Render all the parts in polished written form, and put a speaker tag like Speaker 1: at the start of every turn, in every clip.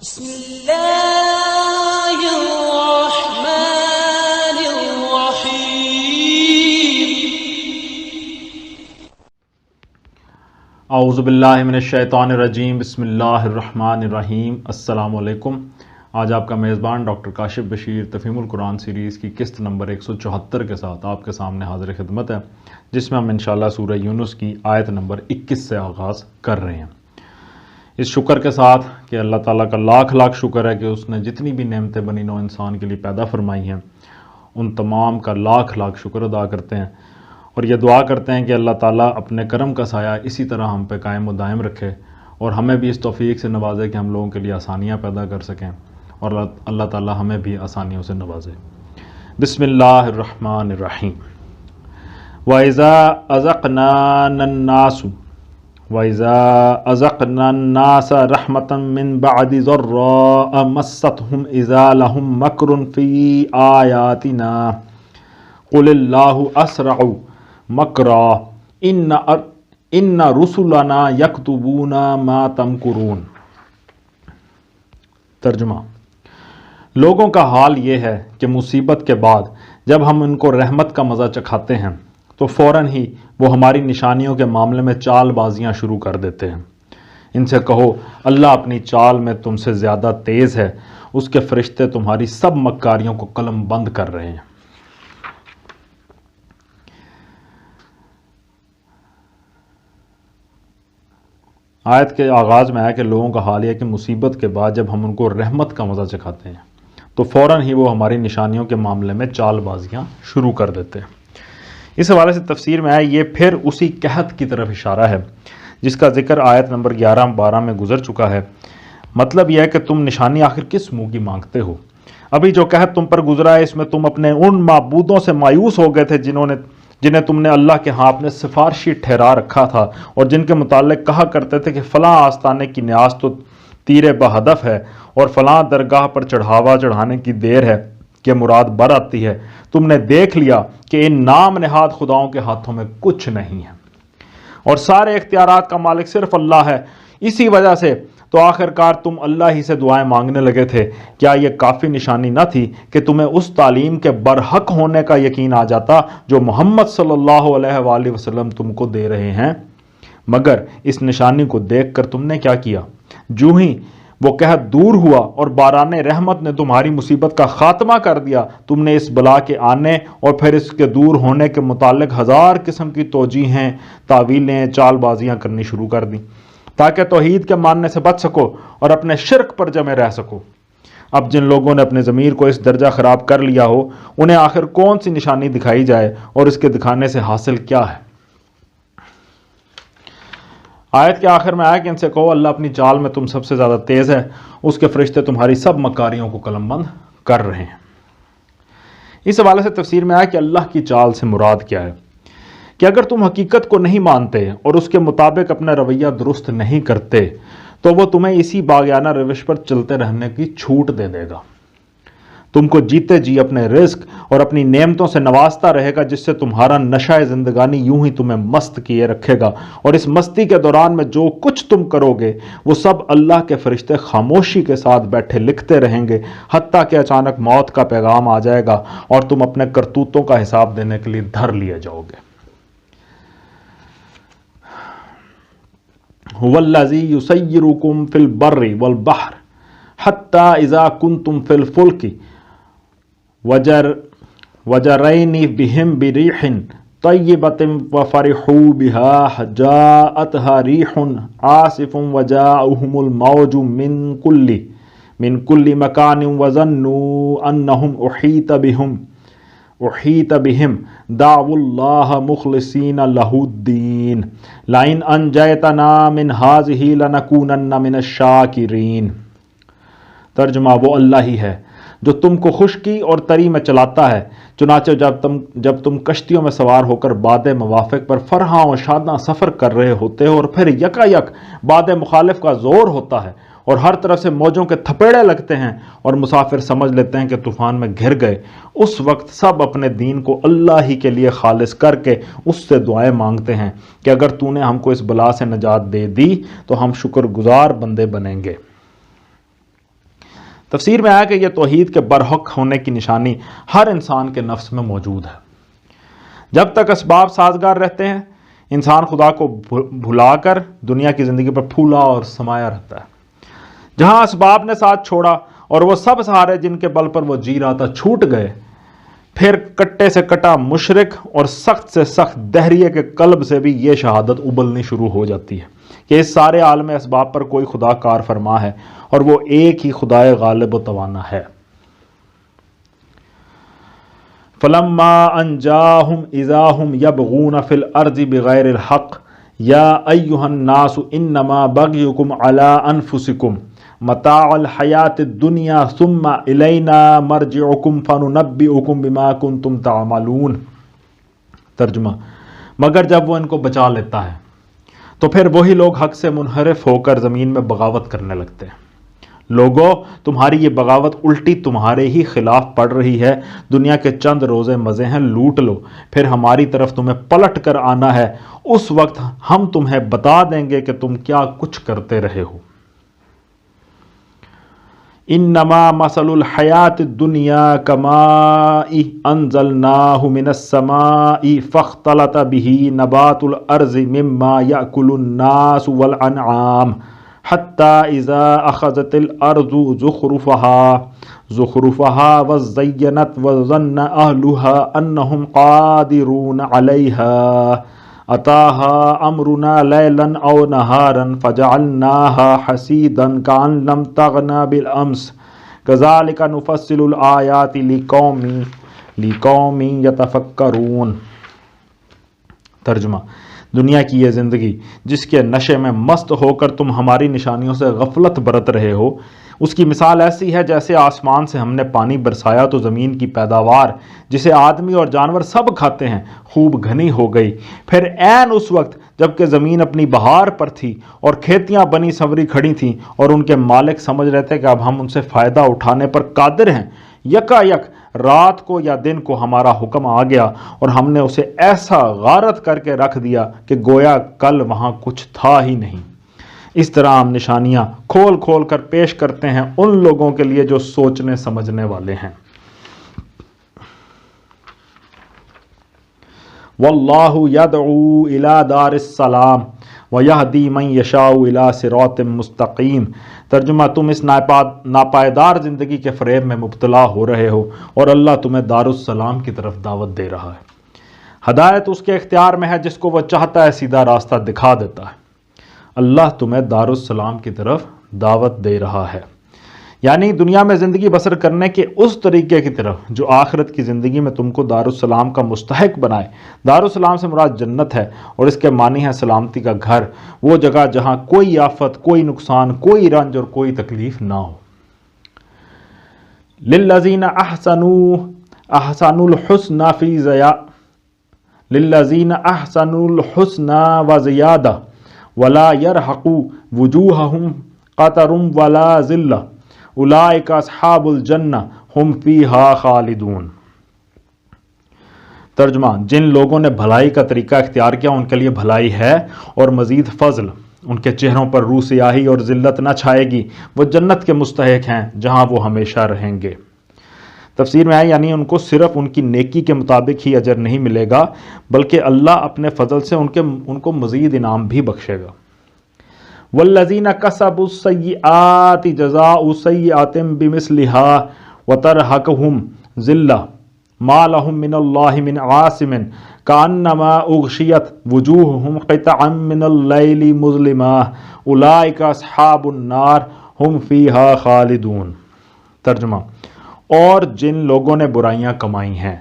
Speaker 1: بسم اللہ الرحمن الرحیم۔
Speaker 2: اعوذ باللہ من الشیطان الرجیم، بسم اللہ الرحمن الرحیم۔ السلام علیکم۔ آج آپ کا میزبان ڈاکٹر کاشف بشیر تفہیم القرآن سیریز کی قسط نمبر 174 کے ساتھ آپ کے سامنے حاضر خدمت ہے، جس میں ہم انشاءاللہ سورہ یونس کی آیت نمبر 21 سے آغاز کر رہے ہیں۔ اس شکر کے ساتھ کہ اللہ تعالیٰ کا لاکھ لاکھ شکر ہے کہ اس نے جتنی بھی نعمتیں بنی نوع انسان کے لیے پیدا فرمائی ہیں، ان تمام کا لاکھ لاکھ شکر ادا کرتے ہیں، اور یہ دعا کرتے ہیں کہ اللہ تعالیٰ اپنے کرم کا سایہ اسی طرح ہم پہ قائم و دائم رکھے، اور ہمیں بھی اس توفیق سے نوازے کہ ہم لوگوں کے لیے آسانیاں پیدا کر سکیں، اور اللہ تعالیٰ ہمیں بھی آسانیوں سے نوازے۔ بسم اللہ الرحمن الرحیم۔ وَإِذَا أَذَقْنَا النَّاسَ رَحْمَةً مِّن بَعْدِ ضَرَّاءَ مَسَّتْهُمْ إِذَا لَهُم مَّكْرٌ فِي آيَاتِنَا قُلِ اللَّهُ أَسْرَعُ مَكْرًا إِنَّ رُسُلَنَا يَكْتُبُونَ مَا تَمْكُرُونَ۔ ترجمہ: لوگوں کا حال یہ ہے کہ مصیبت کے بعد جب ہم ان کو رحمت کا مزہ چکھاتے ہیں تو فوراً ہی وہ ہماری نشانیوں کے معاملے میں چال بازیاں شروع کر دیتے ہیں۔ ان سے کہو، اللہ اپنی چال میں تم سے زیادہ تیز ہے، اس کے فرشتے تمہاری سب مکاریوں کو قلم بند کر رہے ہیں۔ آیت کے آغاز میں ہے کہ لوگوں کا حال یہ ہے کہ مصیبت کے بعد جب ہم ان کو رحمت کا مزہ چکھاتے ہیں تو فوراً ہی وہ ہماری نشانیوں کے معاملے میں چال بازیاں شروع کر دیتے ہیں۔ اس حوالے سے تفسیر میں ہے، یہ پھر اسی قحط کی طرف اشارہ ہے جس کا ذکر آیت نمبر 11-12 میں گزر چکا ہے۔ مطلب یہ ہے کہ تم نشانی آخر کس منہ کی مانگتے ہو؟ ابھی جو قحط تم پر گزرا ہے، اس میں تم اپنے ان معبودوں سے مایوس ہو گئے تھے جنہیں تم نے اللہ کے ہاں اپنے سفارشی ٹھہرا رکھا تھا، اور جن کے متعلق کہا کرتے تھے کہ فلاں آستانے کی نیاز تو تیر بہدف ہے، اور فلاں درگاہ پر چڑھاوا چڑھانے کی دیر ہے کہ مراد بر آتی ہے۔ تم نے دیکھ لیا کہ ان نام نہاد خداؤں کے ہاتھوں میں کچھ نہیں ہے، اور سارے اختیارات کا مالک صرف اللہ ہے۔ اسی وجہ سے تو آخر کار تم اللہ ہی سے دعائیں مانگنے لگے تھے۔ کیا یہ کافی نشانی نہ تھی کہ تمہیں اس تعلیم کے برحق ہونے کا یقین آ جاتا جو محمد صلی اللہ علیہ وآلہ وسلم تم کو دے رہے ہیں؟ مگر اس نشانی کو دیکھ کر تم نے کیا کیا؟ جو ہی وہ قحط دور ہوا اور باران رحمت نے تمہاری مصیبت کا خاتمہ کر دیا، تم نے اس بلا کے آنے اور پھر اس کے دور ہونے کے متعلق ہزار قسم کی توجیہیں، تعویلیں، چال بازیاں کرنی شروع کر دیں تاکہ توحید کے ماننے سے بچ سکو اور اپنے شرک پر جمے رہ سکو۔ اب جن لوگوں نے اپنے ضمیر کو اس درجہ خراب کر لیا ہو، انہیں آخر کون سی نشانی دکھائی جائے اور اس کے دکھانے سے حاصل کیا ہے؟ آیت کے آخر میں آیا کہ ان سے کہو، اللہ اپنی چال میں تم سب سے زیادہ تیز ہے، اس کے فرشتے تمہاری سب مکاریوں کو قلم بند کر رہے ہیں۔ اس حوالے سے تفسیر میں آیا کہ اللہ کی چال سے مراد کیا ہے کہ اگر تم حقیقت کو نہیں مانتے اور اس کے مطابق اپنا رویہ درست نہیں کرتے تو وہ تمہیں اسی باغیانہ روش پر چلتے رہنے کی چھوٹ دے دے گا۔ تم کو جیتے جی اپنے رزق اور اپنی نعمتوں سے نوازتا رہے گا، جس سے تمہارا نشہ زندگانی یوں ہی تمہیں مست کیے رکھے گا، اور اس مستی کے دوران میں جو کچھ تم کرو گے وہ سب اللہ کے فرشتے خاموشی کے ساتھ بیٹھے لکھتے رہیں گے، حتیٰ کہ اچانک موت کا پیغام آ جائے گا اور تم اپنے کرتوتوں کا حساب دینے کے لیے دھر لیے جاؤ گے۔ هو الذی یسیرکم فی البر والبحر حتی اذا کنتم فی الفلک وجرین بہم بریح طیبۃ وفرحوا بها جاءتها ریح عاصف وجاءهم الموج من كل مکان وظنوا انہم احیط بہم دعوا اللہ مخلصین لہ الدین لئن انجیتنا من ہذہ لنکونن من الشاکرین۔ ترجمہ: وہ اللہ ہی ہے جو تم کو خشکی اور تری میں چلاتا ہے، چنانچہ جب تم کشتیوں میں سوار ہو کر باد موافق پر فرحاں و شاداں سفر کر رہے ہوتے ہو اور پھر یکا یک باد مخالف کا زور ہوتا ہے اور ہر طرف سے موجوں کے تھپیڑے لگتے ہیں اور مسافر سمجھ لیتے ہیں کہ طوفان میں گھر گئے، اس وقت سب اپنے دین کو اللہ ہی کے لیے خالص کر کے اس سے دعائیں مانگتے ہیں کہ اگر تو نے ہم کو اس بلا سے نجات دے دی تو ہم شکر گزار بندے بنیں گے۔ تفسیر میں آیا کہ یہ توحید کے برحق ہونے کی نشانی ہر انسان کے نفس میں موجود ہے۔ جب تک اسباب سازگار رہتے ہیں انسان خدا کو بھلا کر دنیا کی زندگی پر پھولا اور سمایا رہتا ہے۔ جہاں اسباب نے ساتھ چھوڑا اور وہ سب سہارے جن کے بل پر وہ جی رہا تھا چھوٹ گئے، پھر کٹے سے کٹا مشرک اور سخت سے سخت دہریے کے قلب سے بھی یہ شہادت ابلنی شروع ہو جاتی ہے کہ اس سارے عالم اسباب پر کوئی خدا کار فرما ہے اور وہ ایک ہی خدائے غالب و توانا ہے۔ فَلَمَّا أَنْجَاهُمْ إِذَا هُمْ يَبْغُونَ فِي الْأَرْضِ بِغَيْرِ الْحَقِّ يَا أَيُّهَا النَّاسُ إِنَّمَا بَغْيُكُمْ عَلَىٰ أَنفُسِكُمْ مَتَاعُ الْحَيَاةِ الدُّنْيَا ثُمَّ إِلَيْنَا مَرْجِعُكُمْ فَنُنَبِّئُكُمْ بِمَا كُنْتُمْ تَعْمَلُونَ۔ ترجمہ، مگر جب وہ ان کو بچا لیتا ہے تو پھر وہی لوگ حق سے منحرف ہو کر زمین میں بغاوت کرنے لگتے ہیں۔ لوگو، تمہاری یہ بغاوت الٹی تمہارے ہی خلاف پڑ رہی ہے۔ دنیا کے چند روزے مزے ہیں، لوٹ لو، پھر ہماری طرف تمہیں پلٹ کر آنا ہے، اس وقت ہم تمہیں بتا دیں گے کہ تم کیا کچھ کرتے رہے ہو۔ انما مثل الحیات الدنیا کماء انزلناہ من السماء فاختلط به نبات الارض مما یأکل الناس والانعام حتى اذا اخذت الارض زخرفها وزینت وظن اہلها انہم قادرون علیها اتاها امرنا لیلا او نہارا فجعلناها حسیدا کأن لم تغن بالامس کذالک نفصل الآیات لقوم یتفکرون۔ ترجمہ، دنیا کی یہ زندگی جس کے نشے میں مست ہو کر تم ہماری نشانیوں سے غفلت برت رہے ہو، اس کی مثال ایسی ہے جیسے آسمان سے ہم نے پانی برسایا تو زمین کی پیداوار جسے آدمی اور جانور سب کھاتے ہیں خوب گھنی ہو گئی، پھر عین اس وقت جب کہ زمین اپنی بہار پر تھی اور کھیتیاں بنی سنوری کھڑی تھیں اور ان کے مالک سمجھ رہے تھے کہ اب ہم ان سے فائدہ اٹھانے پر قادر ہیں، یکا یک رات کو یا دن کو ہمارا حکم آ گیا اور ہم نے اسے ایسا غارت کر کے رکھ دیا کہ گویا کل وہاں کچھ تھا ہی نہیں۔ اس طرح ہم نشانیاں کھول کھول کر پیش کرتے ہیں ان لوگوں کے لیے جو سوچنے سمجھنے والے ہیں۔ واللہ یدعو الی دار السلام ویہدی من یشاء الی صراط مستقیم۔ ترجمہ، تم اس ناپائیدار زندگی کے فریب میں مبتلا ہو رہے ہو اور اللہ تمہیں دار السلام کی طرف دعوت دے رہا ہے۔ ہدایت اس کے اختیار میں ہے، جس کو وہ چاہتا ہے سیدھا راستہ دکھا دیتا ہے۔ اللہ تمہیں دار السلام کی طرف دعوت دے رہا ہے، یعنی دنیا میں زندگی بسر کرنے کے اس طریقے کی طرف جو آخرت کی زندگی میں تم کو دار السلام کا مستحق بنائے۔ دار السلام سے مراد جنت ہے اور اس کے معنی ہے سلامتی کا گھر، وہ جگہ جہاں کوئی آفت، کوئی نقصان، کوئی رنج اور کوئی تکلیف نہ ہو۔ للذین احسنوا الحسنى وزیادہ ولا يرحق وجوہہم قتر ولا ذلہ اولئک اصحاب الجنہ ہم فیہا خالدون۔ ترجمہ، جن لوگوں نے بھلائی کا طریقہ اختیار کیا ان کے لیے بھلائی ہے اور مزید فضل، ان کے چہروں پر روح سیاہی اور ذلت نہ چھائے گی، وہ جنت کے مستحق ہیں جہاں وہ ہمیشہ رہیں گے۔ تفسیر میں ہے یعنی ان کو صرف ان کی نیکی کے مطابق ہی اجر نہیں ملے گا، بلکہ اللہ اپنے فضل سے ان کو مزید انعام بھی بخشے گا۔ والذین کسبوا السیئات جزاء سیئۃ بمثلها وترہقہم ذلہ ما لهم من اللہ من عاصم کأنما اغشیت وجوہہم قطعا من اللیل مظلما اولئک اصحاب النار ہم فیہا خالدون۔ ترجمہ، اور جن لوگوں نے برائیاں کمائی ہیں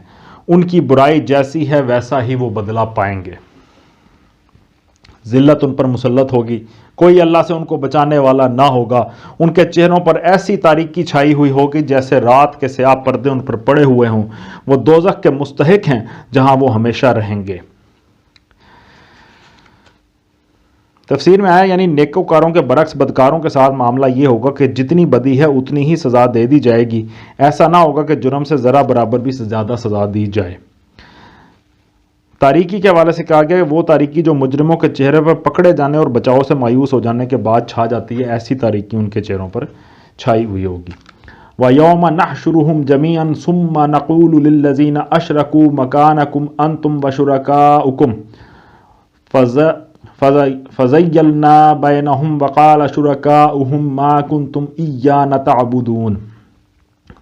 Speaker 2: ان کی برائی جیسی ہے ویسا ہی وہ بدلہ پائیں گے۔ ذلت ان پر مسلط ہوگی، کوئی اللہ سے ان کو بچانے والا نہ ہوگا، ان کے چہروں پر ایسی تاریکی چھائی ہوئی ہوگی جیسے رات کے سیاہ پردے ان پر پڑے ہوئے ہوں، وہ دوزخ کے مستحق ہیں جہاں وہ ہمیشہ رہیں گے۔ تفسیر میں آیا یعنی نیکوکاروں کے برعکس بدکاروں کے ساتھ معاملہ یہ ہوگا کہ جتنی بدی ہے اتنی ہی سزا دے دی جائے گی، ایسا نہ ہوگا کہ جرم سے ذرا برابر بھی زیادہ سزا دی جائے۔ تاریکی کے حوالے سے کہا گیا کہ وہ تاریکی جو مجرموں کے چہرے پر پکڑے جانے اور بچاؤ سے مایوس ہو جانے کے بعد چھا جاتی ہے، ایسی تاریکی ان کے چہروں پر چھائی ہوئی ہوگی۔ وَيَوْمَ نَحْشُرُهُمْ جَمِيعًا ثُمَّ نَقُولُ لِلَّذِينَ أَشْرَكُوا مَكَانَكُمْ أَنْتُمْ وَشُرَكَاؤُكُمْ فَزَيَّلْنَا بَيْنَهُمْ وَقَالَ شُرَكَاؤُهُمْ مَا كُنْتُمْ إِيَّانَا تَعْبُدُونَ۔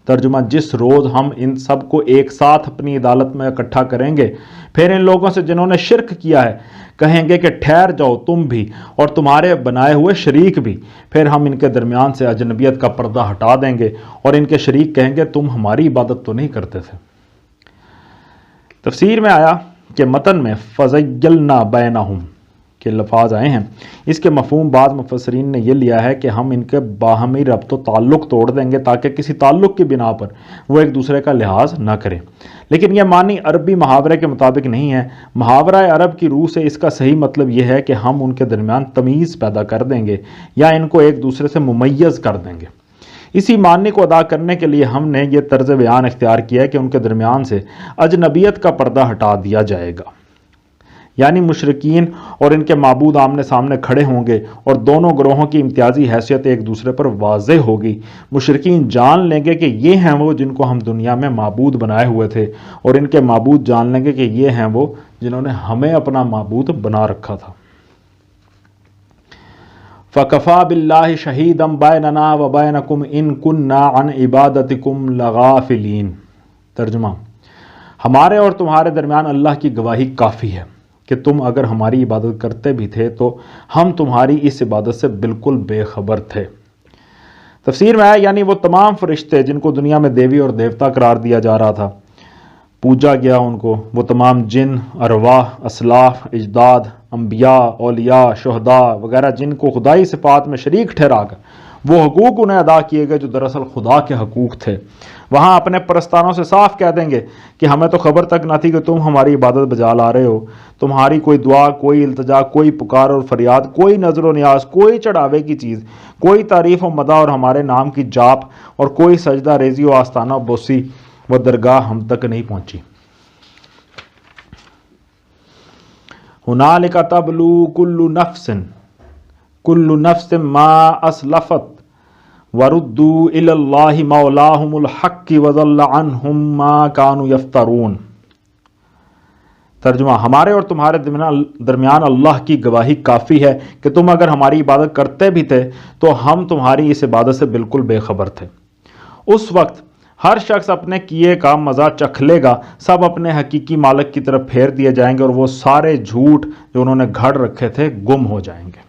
Speaker 2: ترجمہ، جس روز ہم ان سب کو ایک ساتھ اپنی عدالت میں اکٹھا کریں گے، پھر ان لوگوں سے جنہوں نے شرک کیا ہے کہیں گے کہ ٹھہر جاؤ تم بھی اور تمہارے بنائے ہوئے شریک بھی، پھر ہم ان کے درمیان سے اجنبیت کا پردہ ہٹا دیں گے اور ان کے شریک کہیں گے تم ہماری عبادت تو نہیں کرتے تھے۔ تفسیر میں آیا کہ متن میں فَزَيَّلْنَا بَيْنَهُمْ کے لفاظ آئے ہیں، اس کے مفہوم بعض مفسرین نے یہ لیا ہے کہ ہم ان کے باہمی ربط و تعلق توڑ دیں گے تاکہ کسی تعلق کی بنا پر وہ ایک دوسرے کا لحاظ نہ کریں، لیکن یہ معنی عربی محاورے کے مطابق نہیں ہے۔ محاورہ عرب کی روح سے اس کا صحیح مطلب یہ ہے کہ ہم ان کے درمیان تمیز پیدا کر دیں گے یا ان کو ایک دوسرے سے ممیز کر دیں گے۔ اسی معنی کو ادا کرنے کے لیے ہم نے یہ طرز بیان اختیار کیا ہے کہ ان کے درمیان سے اجنبیت کا پردہ ہٹا دیا جائے گا، یعنی مشرکین اور ان کے معبود آمنے سامنے کھڑے ہوں گے اور دونوں گروہوں کی امتیازی حیثیت ایک دوسرے پر واضح ہوگی۔ مشرکین جان لیں گے کہ یہ ہیں وہ جن کو ہم دنیا میں معبود بنائے ہوئے تھے، اور ان کے معبود جان لیں گے کہ یہ ہیں وہ جنہوں نے ہمیں اپنا معبود بنا رکھا تھا۔ فَكَفَى بِاللَّهِ شَهِيدًا بَيْنَنَا وَبَيْنَكُمْ إِن كُنَّا عَنْ عِبَادَتِكُمْ لَغَافِلِينَ۔ ترجمہ، ہمارے اور تمہارے درمیان اللہ کی گواہی کافی ہے کہ تم اگر ہماری عبادت کرتے بھی تھے تو ہم تمہاری اس عبادت سے بالکل بے خبر تھے۔ تفسیر میں آیا یعنی وہ تمام فرشتے جن کو دنیا میں دیوی اور دیوتا قرار دیا جا رہا تھا، پوجا گیا ان کو، وہ تمام جن، ارواح، اسلاف، اجداد، انبیاء، اولیاء، شہداء وغیرہ جن کو خدائی صفات میں شریک ٹھہرا کر وہ حقوق انہیں ادا کیے گئے جو دراصل خدا کے حقوق تھے، وہاں اپنے پرستانوں سے صاف کہہ دیں گے کہ ہمیں تو خبر تک نہ تھی کہ تم ہماری عبادت بجا لا رہے ہو، تمہاری کوئی دعا، کوئی التجا، کوئی پکار اور فریاد، کوئی نظر و نیاز، کوئی چڑھاوے کی چیز، کوئی تعریف و مدح اور ہمارے نام کی جاپ اور کوئی سجدہ ریزی و آستانہ بوسی و درگاہ ہم تک نہیں پہنچی۔ ہنالک تبلو کل نفس ما اسلفت وردوا الی اللہ مولاہم الحق وضل عنہم ما کانوا یفترون۔ ترجمہ، ہمارے اور تمہارے درمیان اللہ کی گواہی کافی ہے کہ تم اگر ہماری عبادت کرتے بھی تھے تو ہم تمہاری اس عبادت سے بالکل بے خبر تھے۔ اس وقت ہر شخص اپنے کیے کا مزہ چکھ لے گا، سب اپنے حقیقی مالک کی طرف پھیر دیے جائیں گے اور وہ سارے جھوٹ جو انہوں نے گھڑ رکھے تھے گم ہو جائیں گے۔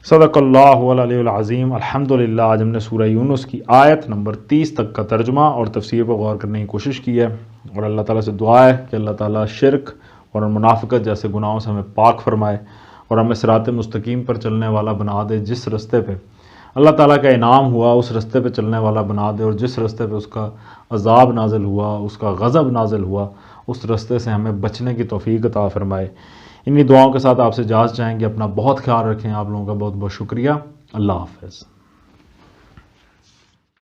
Speaker 2: صدق اللہ العلی العظیم۔ الحمدللہ، آج ہم نے سورہ یونس کی آیت نمبر 30 تک کا ترجمہ اور تفسیر پر غور کرنے کی کوشش کی ہے، اور اللہ تعالیٰ سے دعا ہے کہ اللہ تعالیٰ شرک اور منافقت جیسے گناہوں سے ہمیں پاک فرمائے اور ہمیں صراط مستقیم پر چلنے والا بنا دے، جس رستے پہ اللہ تعالیٰ کا انعام ہوا اس رستے پہ چلنے والا بنا دے، اور جس رستے پہ اس کا عذاب نازل ہوا، اس کا غضب نازل ہوا، اس رستے سے ہمیں بچنے کی توفیق عطا فرمائے۔ انہی دعاؤں کے ساتھ آپ سے اجازت چاہیں گے۔ اپنا بہت خیال رکھیں۔ آپ لوگوں کا بہت بہت شکریہ۔ اللہ حافظ۔